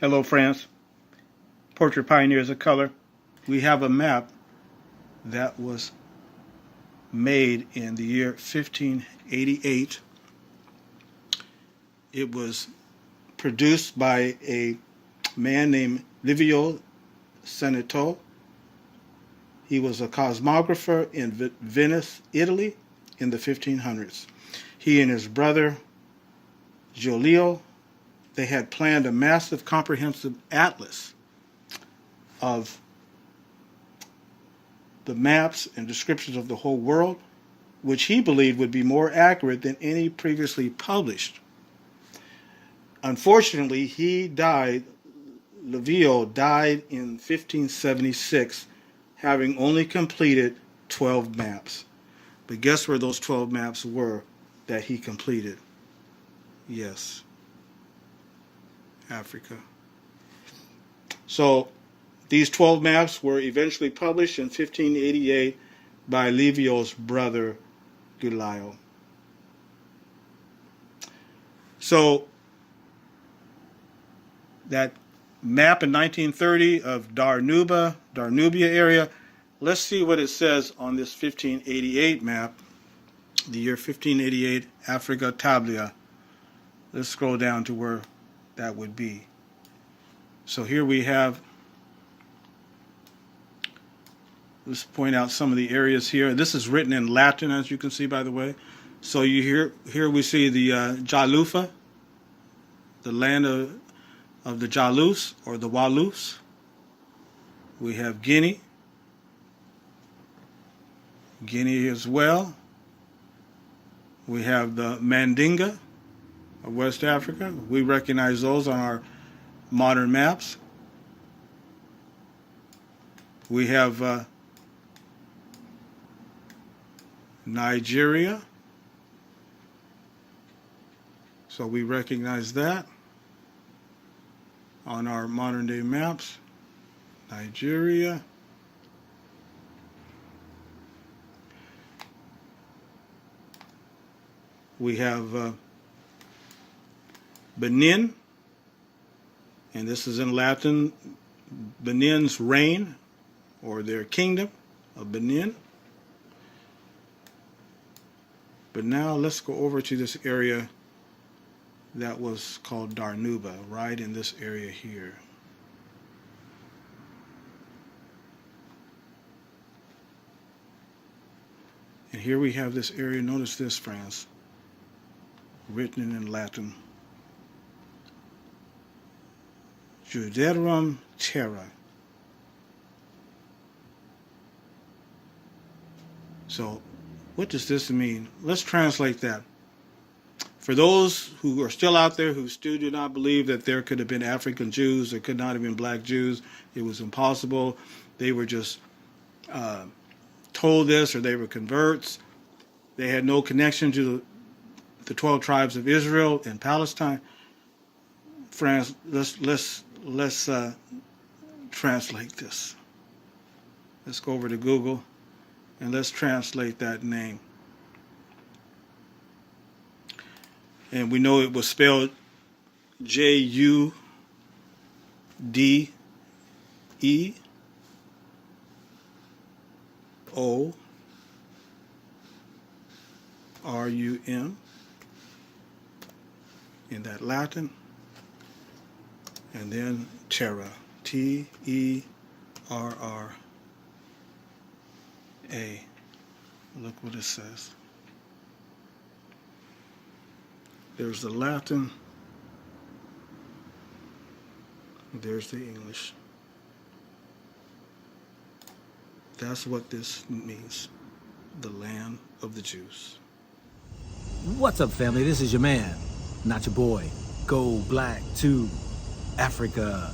Hello, friends. Portrait Pioneers of Color. We have a map that was made in the year 1588. It was produced by a man named Livio Senato. He was a cosmographer in Venice, Italy in the 1500s. He and his brother Giulio, they had planned a massive comprehensive atlas of the maps and descriptions of the whole world, which he believed would be more accurate than any previously published. Unfortunately, Livio died in 1576, having only completed 12 maps. But guess where those 12 maps were that he completed? Yes, Africa. So these 12 maps were eventually published in 1588 by Livio's brother Giulio. So that map in 1930 of Danubia area, let's see what it says on this 1588 map, the year 1588, Africa Tablia. Let's scroll down to where that would be. So here we have, let's point out some of the areas here. This is written in Latin, as you can see, by the way. So here we see the Jalufa, the land of the Jalus or the Walus. We have Guinea as well. We have the Mandinga of West Africa. We recognize those on our modern maps. We have Nigeria. So we recognize that on our modern day maps. Nigeria. We have Benin, and this is in Latin, Benin's reign, or their kingdom of Benin. But now let's go over to this area that was called Danuba, right in this area here. And here we have this area, notice this, friends, written in Latin. Juderum terra. So what does this mean? Let's translate that. For those who are still out there who still do not believe that there could have been African Jews, there could not have been black Jews, it was impossible. They were just told this, or they were converts. They had no connection to the 12 tribes of Israel and Palestine. Friends, let's translate this. Let's go over to Google and let's translate that name. And we know it was spelled Juderum, in that Latin, and then terra, Terra. Look what it says. There's the Latin, there's the English. That's what this means, the land of the Jews. What's up, family? This is your man, not your boy, Go Black to Africa.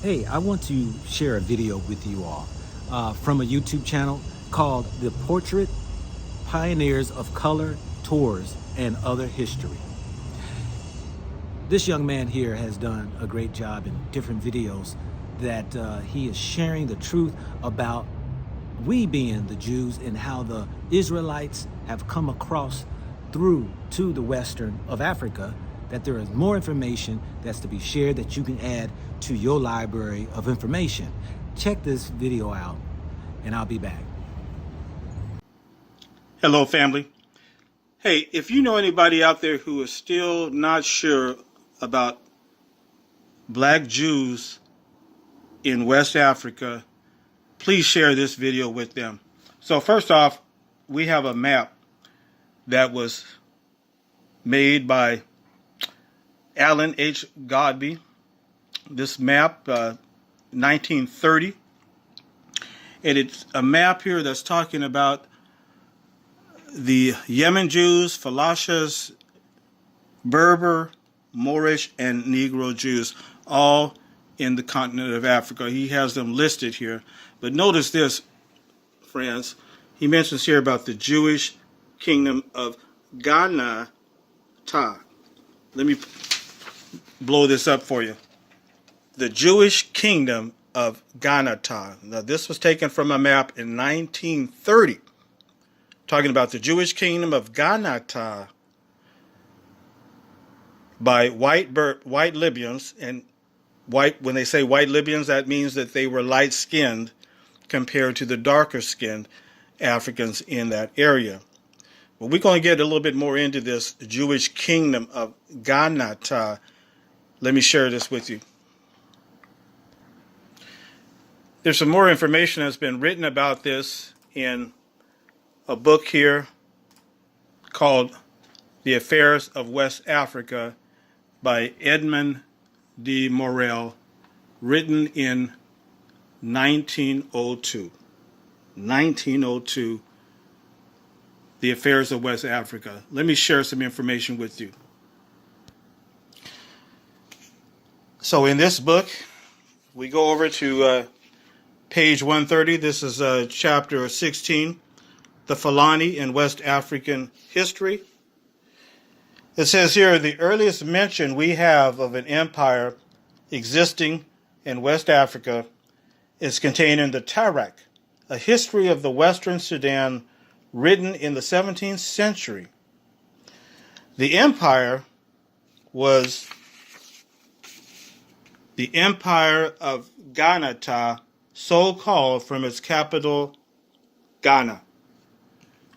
Hey, I want to share a video with you all from a YouTube channel called The Portrait Pioneers of Color, Tours, and Other History. This young man here has done a great job in different videos that he is sharing the truth about we being the Jews and how the Israelites have come across through to the western of Africa that there is more information that's to be shared that you can add to your library of information. Check this video out, and I'll be back. Hello, family. Hey, if you know anybody out there who is still not sure about black Jews in West Africa, please share this video with them. So first off, we have a map that was made by Alan H. Godby. This map, 1930. And it's a map here that's talking about the Yemen Jews, Falashas, Berber, Moorish, and Negro Jews, all in the continent of Africa. He has them listed here. But notice this, friends. He mentions here about the Jewish kingdom of Ghana. Let me blow this up for you. The Jewish kingdom of Ghana. Now, this was taken from a map in 1930. Talking about the Jewish kingdom of Ghana by white Libyans. And when they say white Libyans, that means that they were light-skinned compared to the darker-skinned Africans in that area. Well, we're going to get a little bit more into this Jewish kingdom of Ghana. Let me share this with you. There's some more information that's been written about this in a book here called The Affairs of West Africa by Edmond de Morel, written in 1902. 1902, The Affairs of West Africa. Let me share some information with you. So in this book, we go over to page 130. This is chapter 16. The Fulani in West African History. It says here, the earliest mention we have of an empire existing in West Africa is contained in the Tarak, a history of the Western Sudan written in the 17th century. The empire was the Empire of Ghana, so called from its capital, Ghana,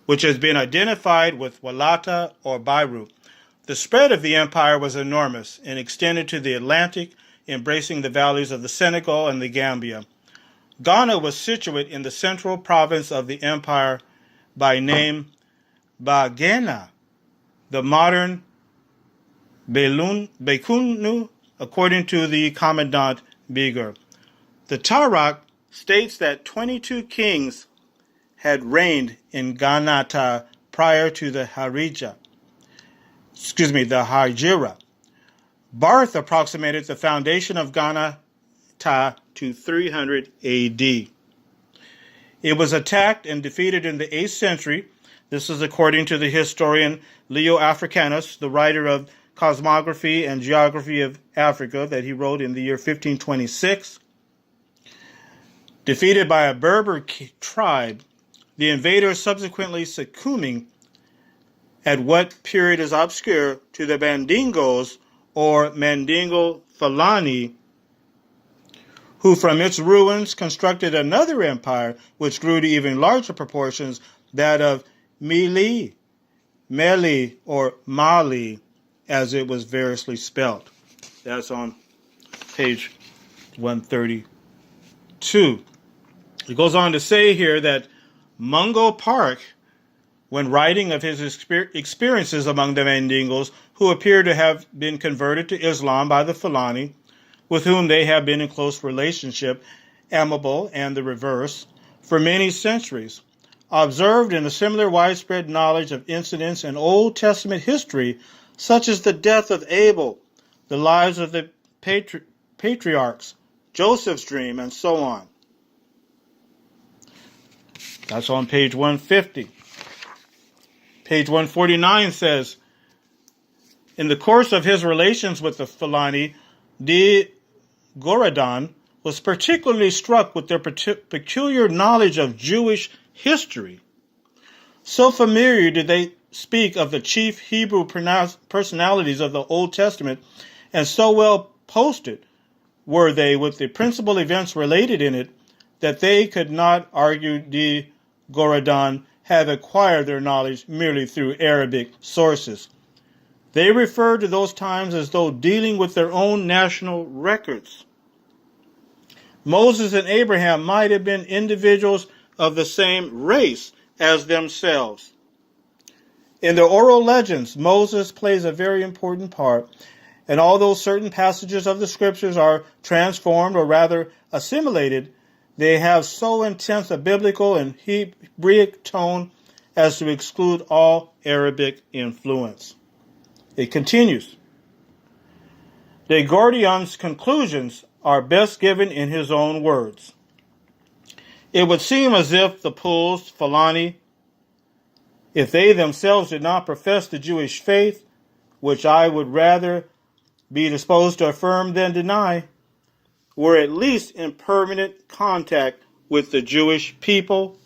which has been identified with Walata or Beirut. The spread of the empire was enormous and extended to the Atlantic, embracing the valleys of the Senegal and the Gambia. Ghana was situate in the central province of the empire by name Bagena, the modern Bekunu, according to the Commandant Biger. The Tarak states that 22 kings had reigned in Ghana prior to the Hijra. Barth approximated the foundation of Ghana to 300 AD. It was attacked and defeated in the 8th century. This is according to the historian Leo Africanus, the writer of Cosmography and Geography of Africa that he wrote in the year 1526. Defeated by a Berber tribe, the invaders subsequently succumbing at what period is obscure to the Mandingos or Mandingo Fulani, who from its ruins constructed another empire which grew to even larger proportions, that of Meli or Mali, as it was variously spelt. That's on page 132. It goes on to say here that Mungo Park, when writing of his experiences among the Mandingos, who appear to have been converted to Islam by the Fulani, with whom they have been in close relationship, amicable and the reverse, for many centuries, observed in a similar widespread knowledge of incidents in Old Testament history, such as the death of Abel, the lives of the patriarchs, Joseph's dream, and so on. That's on page 150. Page 149 says, in the course of his relations with the Fulani, de Goradon was particularly struck with their peculiar knowledge of Jewish history. So familiar did they speak of the chief Hebrew personalities of the Old Testament, and so well posted were they with the principal events related in it, that they could not, argue de Goradon, have acquired their knowledge merely through Arabic sources. They refer to those times as though dealing with their own national records. Moses and Abraham might have been individuals of the same race as themselves. In the oral legends, Moses plays a very important part, and although certain passages of the scriptures are transformed or rather assimilated, they have so intense a biblical and Hebraic tone as to exclude all Arabic influence. It continues. De Gordion's conclusions are best given in his own words. It would seem as if the Puls, Fulani, if they themselves did not profess the Jewish faith, which I would rather be disposed to affirm than deny, were at least in permanent contact with the Jewish people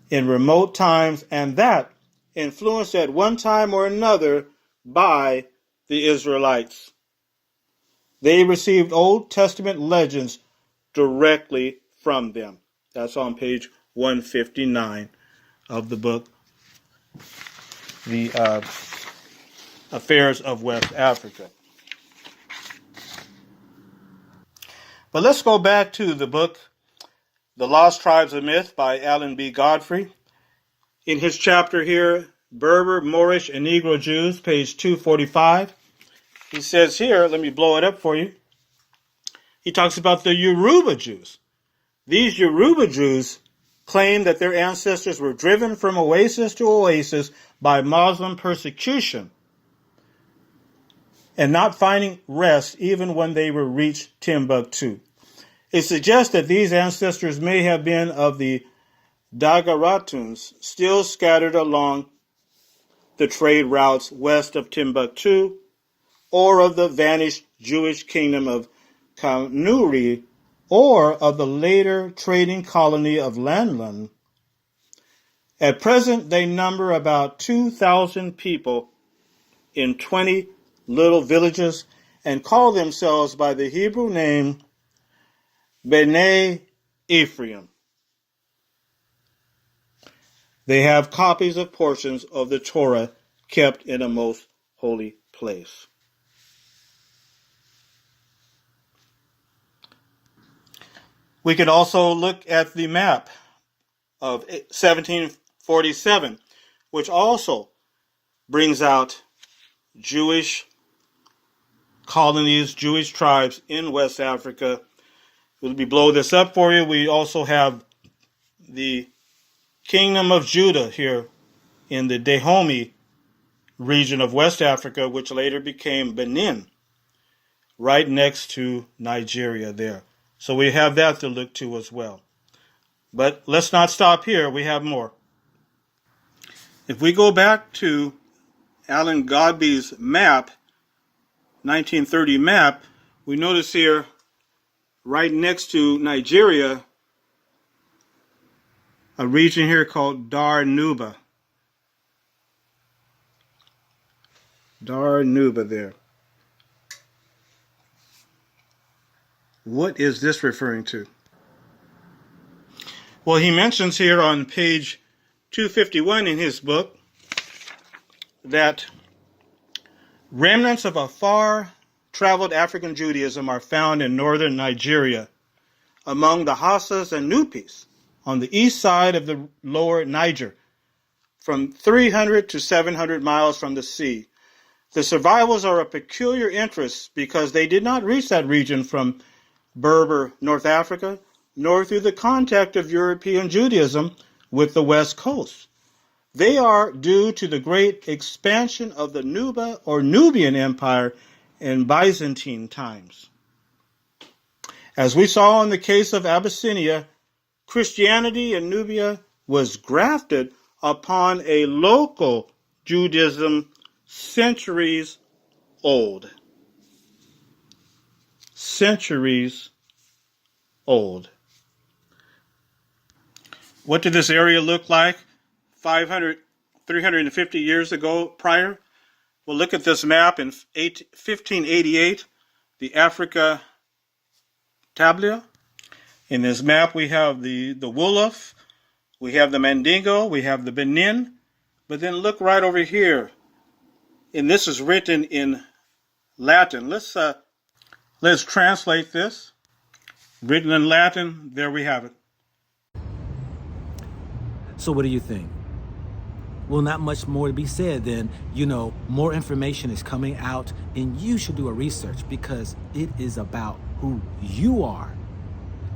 in remote times, and that influenced at one time or another by the Israelites. They received Old Testament legends directly from them. That's on page 159 of the book, The Affairs of West Africa. But let's go back to the book, The Lost Tribes of Myth by Alan B. Godfrey. In his chapter here, Berber, Moorish, and Negro Jews, page 245, he says here, let me blow it up for you. He talks about the Yoruba Jews. These Yoruba Jews claim that their ancestors were driven from oasis to oasis by Muslim persecution and not finding rest even when they were reached Timbuktu. It suggests that these ancestors may have been of the Dagaratuns still scattered along the trade routes west of Timbuktu, or of the vanished Jewish kingdom of Kanuri, or of the later trading colony of Landland. At present, they number about 2,000 people in 20 little villages and call themselves by the Hebrew name B'nai Ephraim. They have copies of portions of the Torah kept in a most holy place. We can also look at the map of 1747, which also brings out Jewish colonies, Jewish tribes in West Africa. Let me blow this up for you. We also have the Kingdom of Judah here in the Dahomey region of West Africa, which later became Benin, right next to Nigeria there. So we have that to look to as well. But let's not stop here. We have more. If we go back to Alan Godby's map, 1930 map, we notice here, right next to Nigeria, a region here called Dar Nuba. Dar Nuba there. What is this referring to? Well, he mentions here on page 251 in his book that remnants of a far-traveled African Judaism are found in northern Nigeria among the Hassas and Nupis on the east side of the lower Niger, from 300 to 700 miles from the sea. The survivals are of peculiar interest because they did not reach that region from Berber, North Africa, nor through the contact of European Judaism with the West Coast. They are due to the great expansion of the Nuba or Nubian Empire in Byzantine times. As we saw in the case of Abyssinia, Christianity in Nubia was grafted upon a local Judaism centuries old. Centuries old. What did this area look like 500 350 years ago prior. Well, look at this map in 1588, the Africa Tablia. In this map, we have the Wolof, we have the Mandingo, we have the Benin. But then look right over here, and this is written in Latin. Let's translate this. Written in Latin, there we have it. So what do you think? Well, not much more to be said than, more information is coming out and you should do a research because it is about who you are.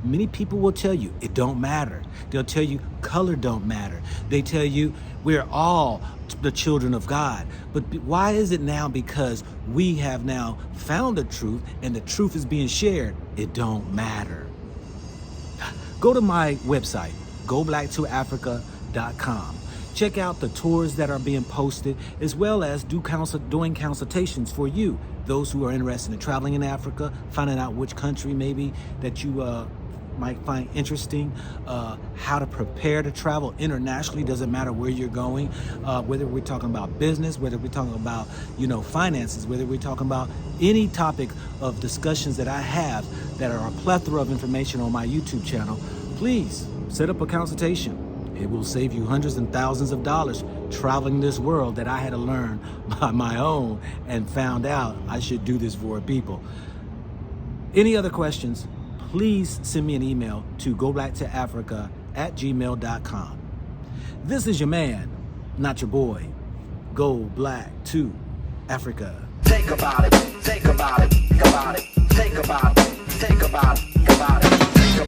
Many people will tell you it don't matter. They'll tell you color don't matter. They tell you we're all the children of God. But why is it now because we have now found the truth and the truth is being shared, it don't matter? Go to my website, goblack2africa.com. Check out the tours that are being posted, as well as doing consultations for you, those who are interested in traveling in Africa, finding out which country maybe that you might find interesting, how to prepare to travel internationally. Doesn't matter where you're going, whether we're talking about business, whether we're talking about finances, whether we're talking about any topic of discussions that I have that are a plethora of information on my YouTube channel. Please set up a consultation. It will save you hundreds and thousands of dollars traveling this world that I had to learn by my own and found out I should do this for people. Any other questions? Please send me an email to goblack2africa@gmail.com. This is your man, not your boy. Go Black to Africa. Think about it, think about it, think about it, think about it, think about it, think about it.